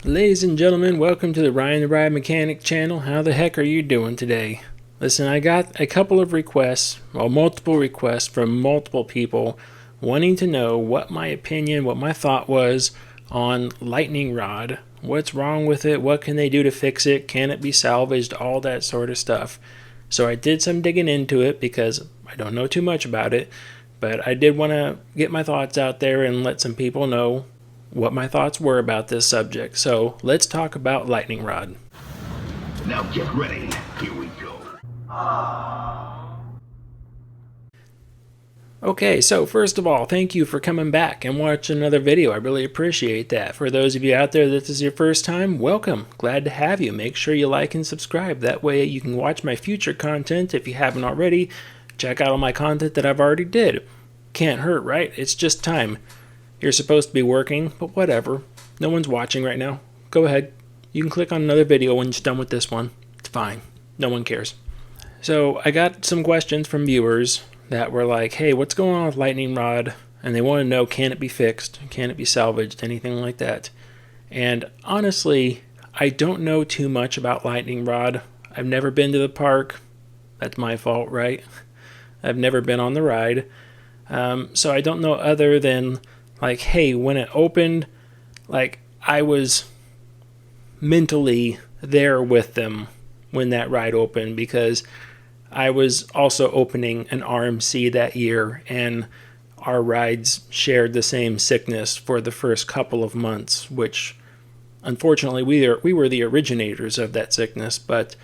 Ladies and gentlemen, welcome to the Ryan the Ride Mechanic channel. How the heck are you doing today? Listen, I got a couple of requests, multiple requests from multiple people wanting to know what my opinion, what my thought was on lightning rod. What's wrong with it? What can they do to fix it? Can it be salvaged? All that sort of stuff. So I did some digging into it because I don't know too much about it, but I did want to get my thoughts out there and let some people know what my thoughts were about this subject. So let's talk about lightning rod. Now get ready. Here we go. Okay, so first of all, thank you for coming back and watching another video. I really appreciate that. For those of you out there that this is your first time, welcome. Glad to have you. Make sure you like and subscribe. That way you can watch my future content if you haven't already. Check out all my content that I've already did. Can't hurt, right? It's just time. You're supposed to be working, but whatever. No one's watching right now. Go ahead. You can click on another video when you're done with this one. It's fine. No one cares. So I got some questions from viewers that were like, hey, what's going on with lightning rod? And they want to know, can it be fixed? Can it be salvaged? Anything like that? And honestly, I don't know too much about lightning rod. I've never been to the park. That's my fault, right? I've never been on the ride. So I don't know other than like, hey, when it opened, like I was mentally there with them when that ride opened because I was also opening an RMC that year and our rides shared the same sickness for the first couple of months, which unfortunately we were the originators of that sickness. But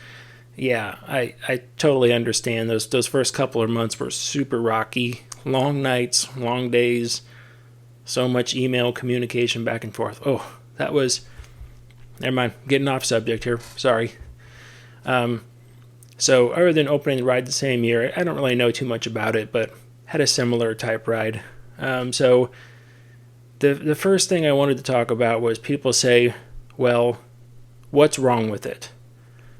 yeah, I totally understand. Those first couple of months were super rocky, long nights, long days. So much email communication back and forth. Oh, that was... Never mind. Getting off subject here. Sorry. So other than opening the ride the same year, I don't really know too much about it, but had a similar type ride. So the first thing I wanted to talk about was people say, well, what's wrong with it?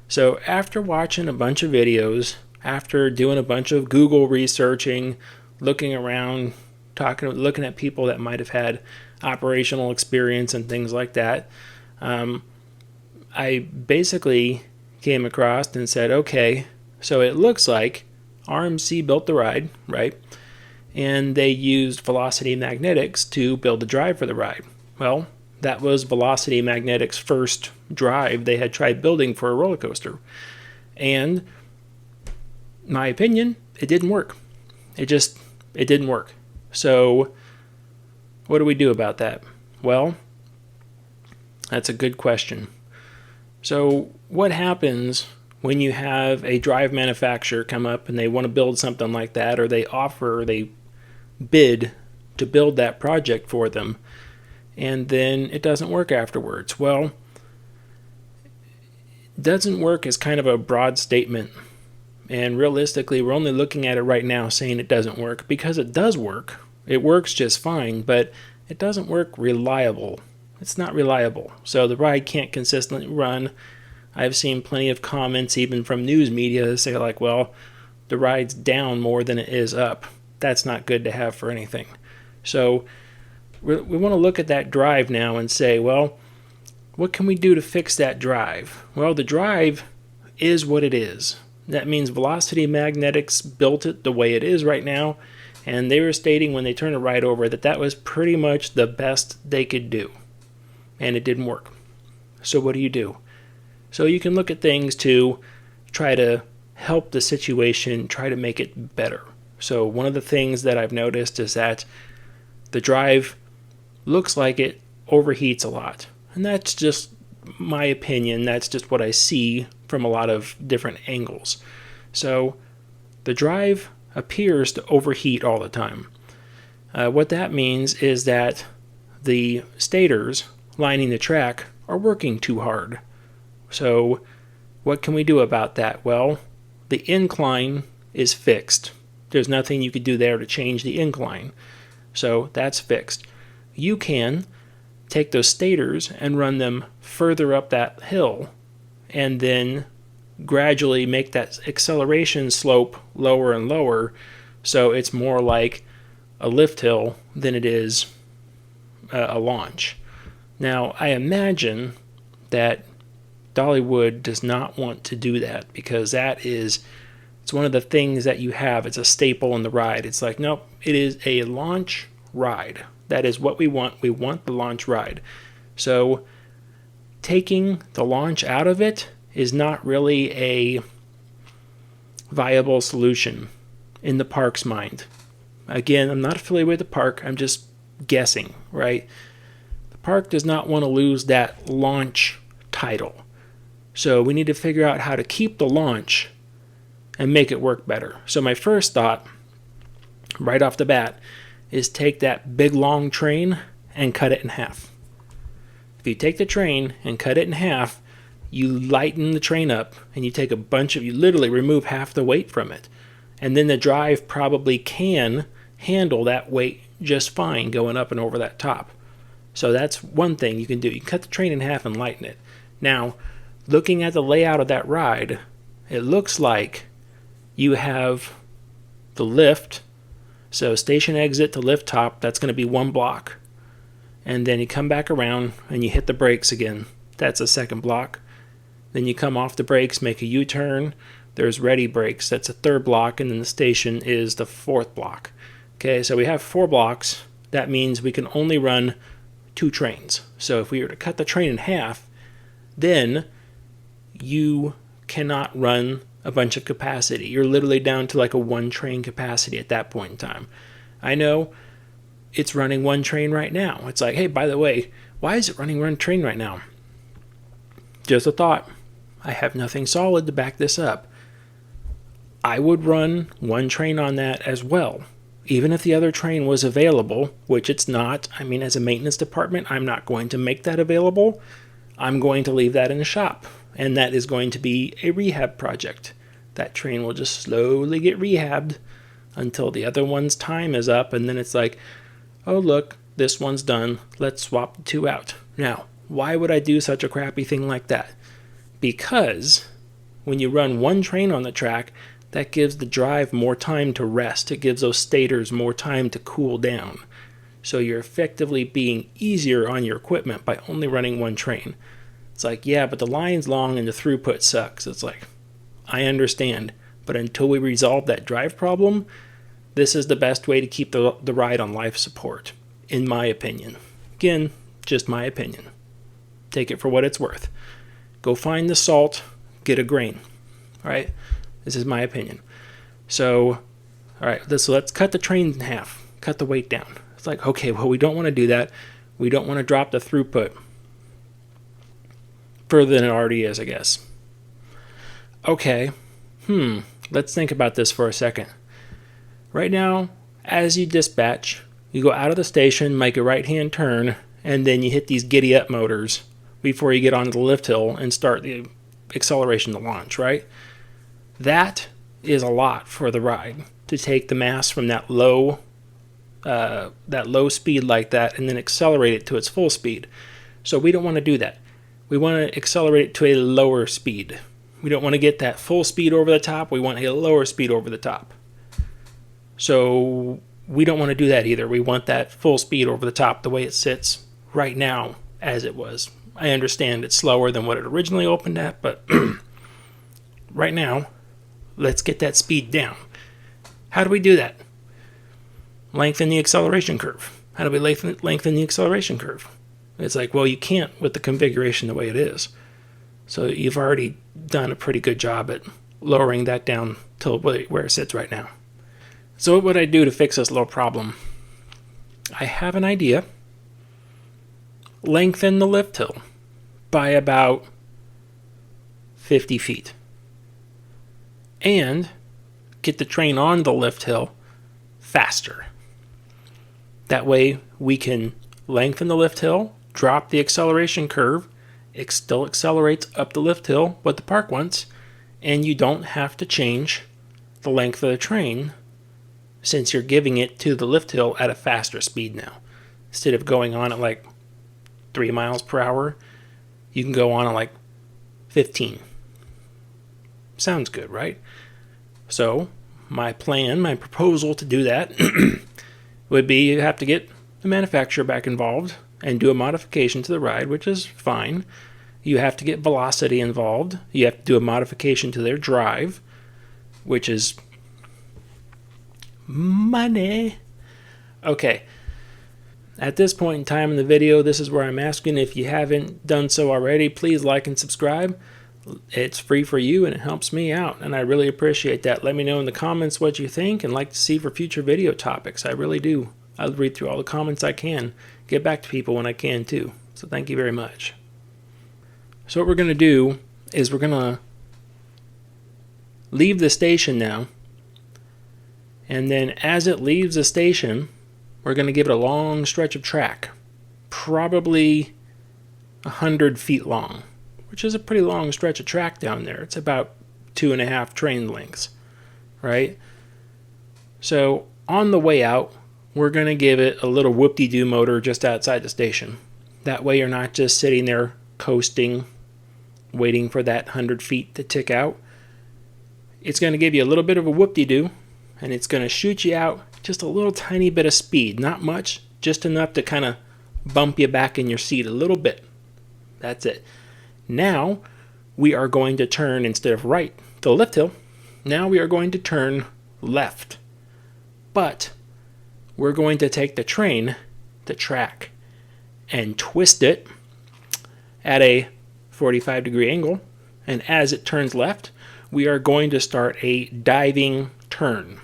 So after watching a bunch of videos, after doing a bunch of Google researching, looking around, looking at people that might have had operational experience and things like that, I basically came across and said, okay, so it looks like RMC built the ride, right? And they used Velocity Magnetics to build the drive for the ride. Well, that was Velocity Magnetics' first drive they had tried building for a roller coaster. And my opinion, it didn't work. It didn't work. So what do we do about that? Well, that's a good question. So what happens when you have a drive manufacturer come up and they want to build something like that, or they bid to build that project for them, and then it doesn't work afterwards? Well, doesn't work is kind of a broad statement. And realistically, we're only looking at it right now saying it doesn't work because it does work. It works just fine, but it doesn't work reliable. It's not reliable. So the ride can't consistently run. I've seen plenty of comments even from news media that say like, well, the ride's down more than it is up. That's not good to have for anything. So we want to look at that drive now and say, well, what can we do to fix that drive? Well, the drive is what it is. That means Velocity Magnetics built it the way it is right now, and they were stating when they turned the ride over that that was pretty much the best they could do, and it didn't work. So what do? So you can look at things to try to help the situation, try to make it better. So one of the things that I've noticed is that the drive looks like it overheats a lot, and that's just my opinion. That's just what I see from a lot of different angles. So the drive appears to overheat all the time. What that means is that the stators lining the track are working too hard. So what can we do about that? Well, the incline is fixed. There's nothing you could do there to change the incline. So that's fixed. You can take those stators and run them further up that hill and then gradually make that acceleration slope lower and lower so it's more like a lift hill than it is a launch. Now, I imagine that Dollywood does not want to do that, because it's one of the things that you have. It's a staple in the ride. It's like, nope, it is a launch ride. That is what we want. We want the launch ride. So taking the launch out of it is not really a viable solution in the park's mind. Again, I'm not affiliated with the park. I'm just guessing, right? The park does not want to lose that launch title. So we need to figure out how to keep the launch and make it work better. So my first thought, right off the bat, is take that big long train and cut it in half. If you take the train and cut it in half, you lighten the train up and you literally remove half the weight from it. And then the drive probably can handle that weight just fine going up and over that top. So that's one thing you can do. You can cut the train in half and lighten it. Now, looking at the layout of that ride, it looks like you have the lift. So station exit to lift top, that's going to be one block. And then you come back around and you hit the brakes again. That's a second block. Then you come off the brakes, make a U-turn. There's ready brakes. That's a third block. And then the station is the fourth block. Okay, so we have 4 blocks. That means we can only run 2 trains. So if we were to cut the train in half, then you cannot run a bunch of capacity. You're literally down to like a 1 train capacity at that point in time. I know it's running 1 train right now. It's like, hey, by the way, why is it running 1 train right now? Just a thought. I have nothing solid to back this up. I would run 1 train on that as well. Even if the other train was available, which it's not. I mean, as a maintenance department, I'm not going to make that available. I'm going to leave that in the shop. And that is going to be a rehab project. That train will just slowly get rehabbed until the other one's time is up. And then it's like, oh, look, this one's done. Let's swap the 2 out. Now, why would I do such a crappy thing like that? Because when you run 1 train on the track, that gives the drive more time to rest. It gives those stators more time to cool down. So you're effectively being easier on your equipment by only running 1 train. It's like, yeah, but the line's long and the throughput sucks. It's like, I understand. But until we resolve that drive problem, this is the best way to keep the ride on life support, in my opinion. Again, just my opinion. Take it for what it's worth. Go find the salt, get a grain. All right? This is my opinion. So, all right, let's cut the train in half. Cut the weight down. It's like, okay, well, we don't want to do that. We don't want to drop the throughput further than it already is, I guess. Okay, let's think about this for a second. Right now, as you dispatch, you go out of the station, make a right-hand turn, and then you hit these giddy-up motors before you get onto the lift hill and start the acceleration to launch, right? That is a lot for the ride, to take the mass from that low speed like that and then accelerate it to its full speed. So we don't want to do that. We want to accelerate it to a lower speed. We don't want to get that full speed over the top. We want a lower speed over the top. So we don't want to do that either. We want that full speed over the top the way it sits right now as it was. I understand it's slower than what it originally opened at, but right now, let's get that speed down. How do we do that? Lengthen the acceleration curve. How do we lengthen the acceleration curve? It's like, well, you can't with the configuration the way it is. So you've already done a pretty good job at lowering that down to where it sits right now. So what would I do to fix this little problem? I have an idea. Lengthen the lift hill by about 50 feet. And get the train on the lift hill faster. That way we can lengthen the lift hill, drop the acceleration curve. It still accelerates up the lift hill what the park wants, and you don't have to change the length of the train since you're giving it to the lift hill at a faster speed now. Instead of going on at like 3 miles per hour, you can go on at like 15. Sounds good, right? So my proposal to do that would be you have to get the manufacturer back involved and do a modification to the ride, which is fine. You have to get velocity involved. You have to do a modification to their drive, which is money. Okay. At this point in time in the video, this is where I'm asking, if you haven't done so already, please like and subscribe. It's free for you and it helps me out, and I really appreciate that. Let me know in the comments what you think and like to see for future video topics. I really do. I'll read through all the comments I can, get back to people when I can too. So thank you very much. So what we're going to do is we're going to leave the station now, and then as it leaves the station, we're going to give it a long stretch of track, probably 100 feet long, which is a pretty long stretch of track down there. It's about 2.5 train lengths, right? So on the way out, we're going to give it a little whoop-de-doo motor just outside the station. That way you're not just sitting there coasting, waiting for that 100 feet to tick out. It's going to give you a little bit of a whoop-de-doo, and it's going to shoot you out just a little tiny bit of speed. Not much, just enough to kind of bump you back in your seat a little bit. That's it. Now we are going to turn, instead of right to the lift hill, now we are going to turn left. But we're going to take the train, the track, and twist it at a 45-degree angle. And as it turns left, we are going to start a diving turn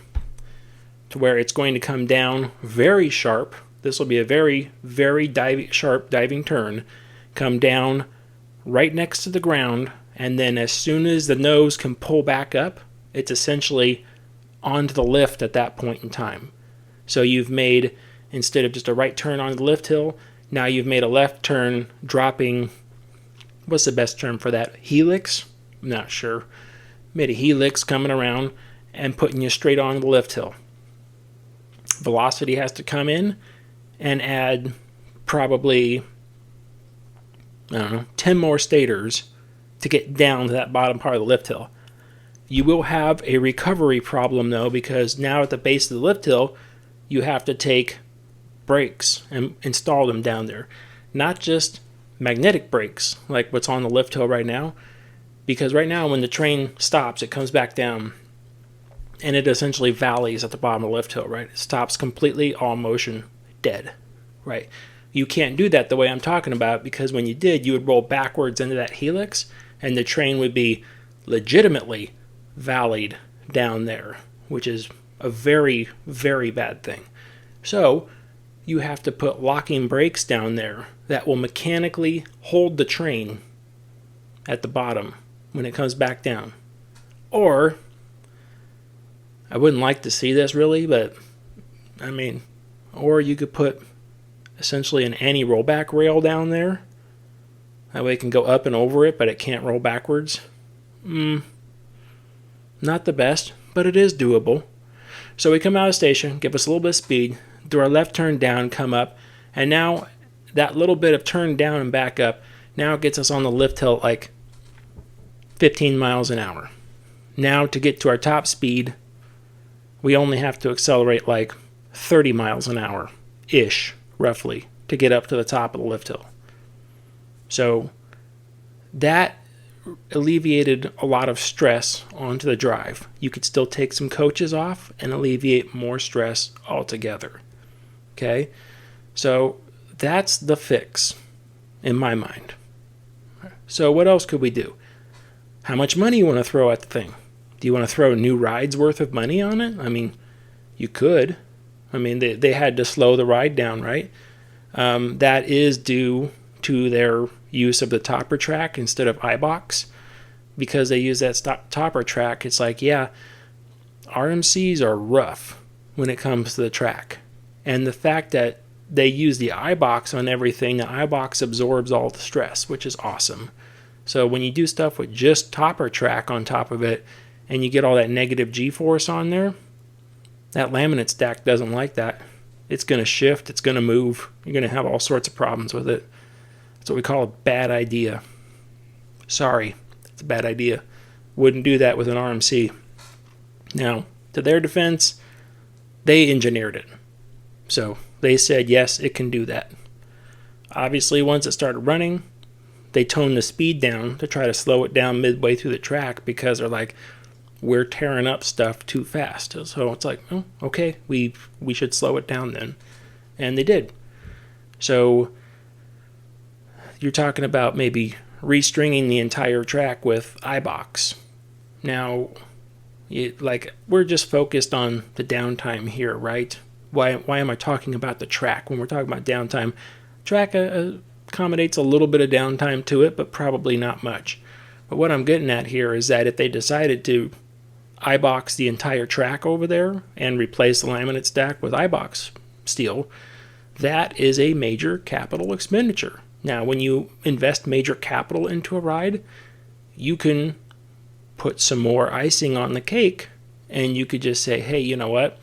to where it's going to come down very sharp. This will be a very, very sharp diving turn. Come down right next to the ground, and then as soon as the nose can pull back up, it's essentially onto the lift at that point in time. So you've made, instead of just a right turn on the lift hill, now you've made a left turn dropping, what's the best term for that? Helix? I'm not sure. Made a helix coming around and putting you straight on the lift hill. Velocity has to come in and add probably, 10 more stators to get down to that bottom part of the lift hill. You will have a recovery problem though, because now at the base of the lift hill, you have to take brakes and install them down there. Not just magnetic brakes like what's on the lift hill right now, because right now when the train stops, it comes back down and it essentially valleys at the bottom of the lift hill, right? It stops completely, all motion, dead, right? You can't do that the way I'm talking about, because when you did, you would roll backwards into that helix and the train would be legitimately valleyed down there, which is a very, very bad thing. So you have to put locking brakes down there that will mechanically hold the train at the bottom when it comes back down. Or, I wouldn't like to see this really, but or you could put essentially an anti-rollback rail down there. That way it can go up and over it, but it can't roll backwards. Not the best, but it is doable. So we come out of the station, give us a little bit of speed, do our left turn down, come up, and now that little bit of turn down and back up, now it gets us on the lift hill at like 15 miles an hour. Now to get to our top speed, we only have to accelerate like 30 miles an hour-ish, roughly, to get up to the top of the lift hill. So that alleviated a lot of stress onto the drive. You could still take some coaches off and alleviate more stress altogether. Okay? So that's the fix in my mind. So what else could we do? How much money you want to throw at the thing? Do you want to throw a new ride's worth of money on it? You could. They had to slow the ride down, right? That is due to their use of the topper track instead of iBox. Because they use that topper track, it's like, yeah, RMCs are rough when it comes to the track. And the fact that they use the iBox on everything, the iBox absorbs all the stress, which is awesome. So when you do stuff with just topper track on top of it, and you get all that negative G-force on there, that laminate stack doesn't like that. It's going to shift, it's going to move, you're going to have all sorts of problems with it. That's what we call a bad idea. Sorry, it's a bad idea. Wouldn't do that with an RMC. Now, to their defense, they engineered it. So they said, yes, it can do that. Obviously, once it started running, they tone the speed down to try to slow it down midway through the track because they're like, we're tearing up stuff too fast. So it's like, oh, okay, we should slow it down then. And they did. So you're talking about maybe restringing the entire track with iBox. Now, we're just focused on the downtime here, right? Why am I talking about the track when we're talking about downtime? Track accommodates a little bit of downtime to it, but probably not much. But what I'm getting at here is that if they decided to iBox the entire track over there and replace the laminate stack with iBox steel, that is a major capital expenditure. Now, when you invest major capital into a ride, you can put some more icing on the cake, and you could just say, hey, you know what?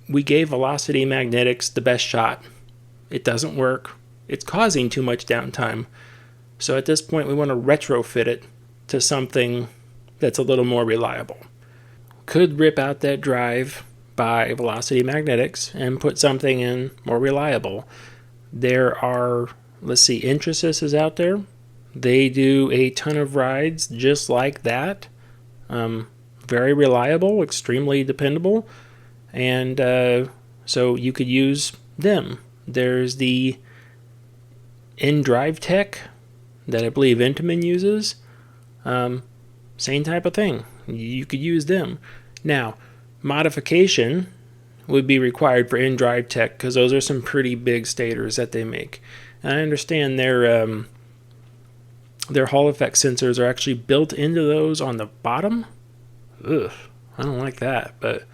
We gave Velocity Magnetics the best shot. It doesn't work. It's causing too much downtime. So at this point, we want to retrofit it to something that's a little more reliable. Could rip out that drive by Velocity Magnetics and put something in more reliable. There are, Intrasys is out there. They do a ton of rides just like that. Very reliable, extremely dependable. And so you could use them. There's the InDrive Tech that I believe Intamin uses. Same type of thing. You could use them. Now, modification would be required for InDrive Tech because those are some pretty big stators that they make. And I understand their Hall effect sensors are actually built into those on the bottom. Ugh, I don't like that. But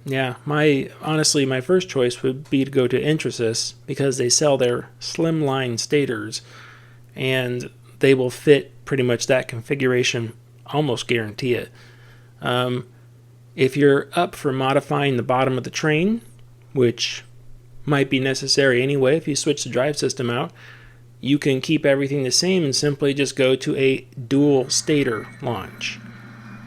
yeah, my first choice would be to go to Intrasys because they sell their slimline stators, and they will fit pretty much that configuration. Almost guarantee it. If you're up for modifying the bottom of the train, which might be necessary anyway if you switch the drive system out, you can keep everything the same and simply just go to a dual stator launch.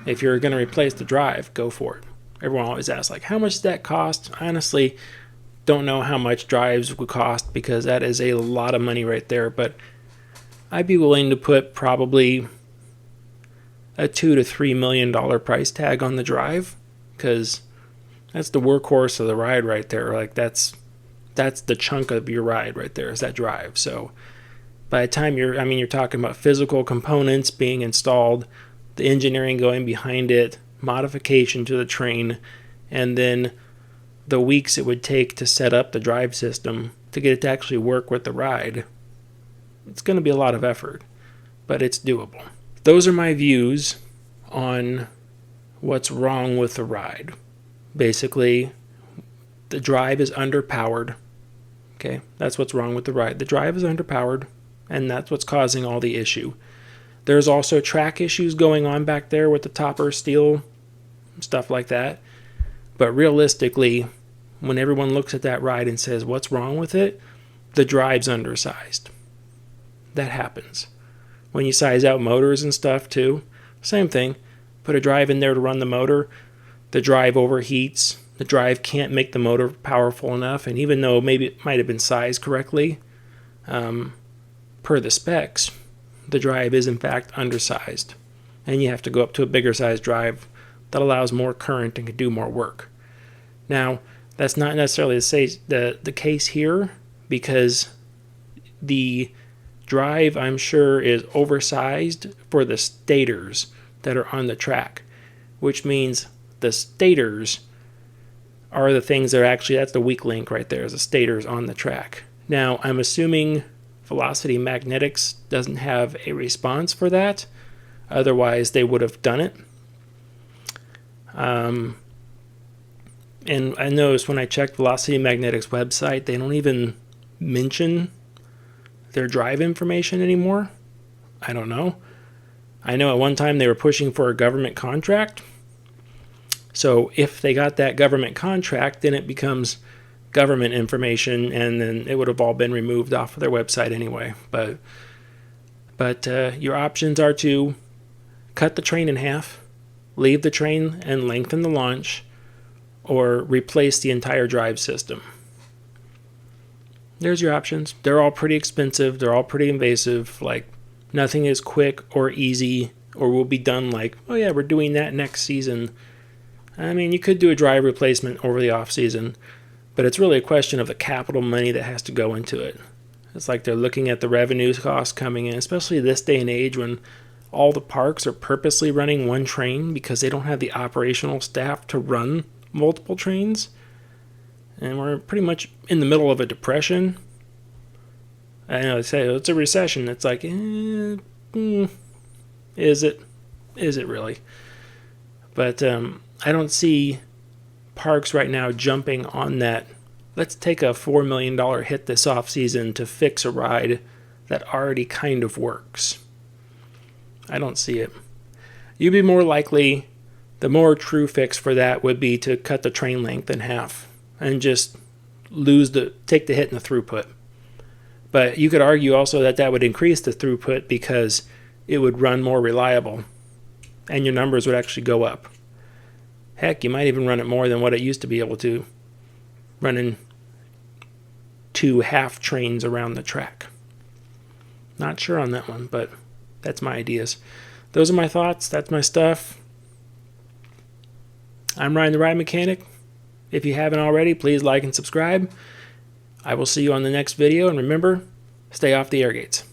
If you're going to replace the drive, go for it. Everyone always asks, how much does that cost? I honestly don't know how much drives would cost because that is a lot of money right there, but I'd be willing to put probably a $2 to $3 million price tag on the drive because that's the workhorse of the ride right there. That's the chunk of your ride right there is that drive. So by the time you're talking about physical components being installed, the engineering going behind it, modification to the train, and then the weeks it would take to set up the drive system to get it to actually work with the ride. It's going to be a lot of effort, but it's doable. Those are my views on what's wrong with the ride. Basically, the drive is underpowered. Okay, that's what's wrong with the ride. The drive is underpowered, and that's what's causing all the issue. There's also track issues going on back there with the topper steel, stuff like that. But realistically, when everyone looks at that ride and says, what's wrong with it? The drive's undersized. That happens. When you size out motors and stuff too, same thing. Put a drive in there to run the motor. The drive overheats. The drive can't make the motor powerful enough. And even though maybe it might have been sized correctly, per the specs, the drive is in fact undersized. And you have to go up to a bigger size drive that allows more current and can do more work. Now, that's not necessarily the case here because the drive, I'm sure, is oversized for the stators that are on the track, which means the stators are the things that are actually, that's the weak link right there, is the stators on the track. Now, I'm assuming Velocity Magnetics doesn't have a response for that. Otherwise, they would have done it. And I noticed when I checked Velocity Magnetics' website, they don't even mention their drive information anymore. I don't know. I know at one time they were pushing for a government contract. So if they got that government contract, then it becomes government information, and then it would have all been removed off of their website anyway. But your options are to cut the train in half, leave the train and lengthen the launch, or replace the entire drive system. There's your options. They're all pretty expensive. They're all pretty invasive. Like, nothing is quick or easy or will be done like, oh yeah, we're doing that next season. I mean, you could do a drive replacement over the off season, but it's really a question of the capital money that has to go into it. It's like they're looking at the revenue costs coming in, especially this day and age when all the parks are purposely running one train because they don't have the operational staff to run multiple trains. And we're pretty much in the middle of a depression. I know they say it's a recession. It's like, is it? Is it really? But I don't see parks right now jumping on that. Let's take a $4 million hit this off season to fix a ride that already kind of works. I don't see it. You'd be more likely, the more true fix for that would be to cut the train length in half and just take the hit in the throughput. But you could argue also that that would increase the throughput because it would run more reliable and your numbers would actually go up. Heck, you might even run it more than what it used to be able to, running 2 half trains around the track. Not sure on that one, but that's my ideas. Those are my thoughts. That's my stuff. I'm Ryan the Ride Mechanic. If you haven't already, please like and subscribe. I will see you on the next video, and remember, stay off the air gates.